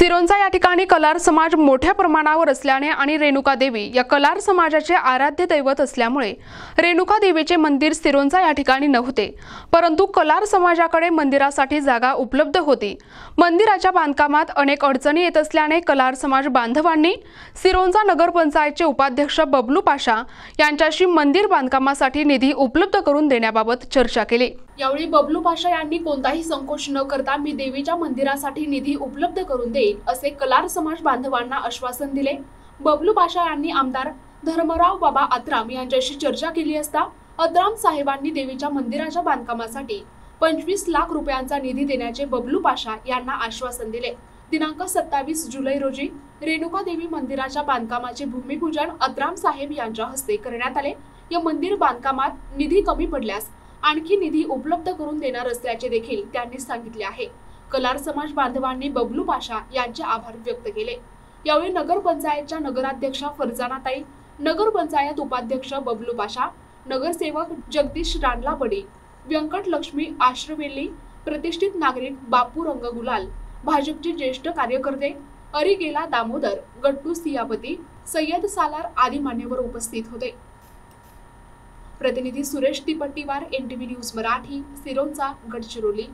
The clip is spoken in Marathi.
सिरोंचा या ठिकाणी कलार समाज मोठ्या प्रमाणावर असल्याने आणि रेणुका देवी या कलार समाजाचे आराध्य दैवत असल्यामुळे रेणुका देवीचे मंदिर सिरोंचा या ठिकाणी नव्हते, परंतु कलार समाजाकडे मंदिरासाठी जागा उपलब्ध होती। मंदिराच्या बांधकामात अनेक अडचणी येत असल्याने कलार समाज बांधवांनी सिरोंचा नगरपंचायतचे उपाध्यक्ष बबलू पाशा यांच्याशी मंदिर बांधकामासाठी निधी उपलब्ध करून देण्याबाबत चर्चा केली। यावेळी बबलू पाशा यांनी कोणताही संकोच न करता मी देवीच्या मंदिरासाठी निधी उपलब्ध करून देईन असे कलार समाज बांधवांना आश्वासन दिले। बबलू पाशा यांनी आमदार धर्मराव बाबा आत्राम यांच्याशी चर्चा केली असता आत्राम साहेबांनी देवीच्या मंदिराच्या बांधकामासाठी 25 लाख रुपयांचा निधी देण्याचे बबलू पाशा यांना आश्वासन दिले। दिनांक 27 जुलै रोजी रेणुका देवी मंदिराच्या बांधकामाचे भूमिपूजन आत्राम साहेब यांच्या हस्ते करण्यात आले। या मंदिर बांधकामात निधी कमी पडल्यास आणखी निधी उपलब्ध करून देणार असल्याचे देखील त्यांनी सांगितले आहे। कलार समाज बांधवांनी बबलू पाशा यांचे आभार व्यक्त केले। यावेळी नगरपंचायतच्या नगराध्यक्षा फरजानाताई, नगरपंचायत उपाध्यक्ष बबलू पाशा, नगरसेवक जगदीश रांडलापडी, व्यंकट लक्ष्मी आश्रवेली, प्रतिष्ठित नागरिक बापू रंगगुलाल, भाजपचे ज्येष्ठ कार्यकर्ते अरिगेला दामोदर, गट्टू सियापती, सय्यद सालार आदी मान्यवर उपस्थित होते। प्रतिनिधी सुरेश तिपट्टीवार, NTV न्यूज मराठी, सिरोंचा, गडचिरोली।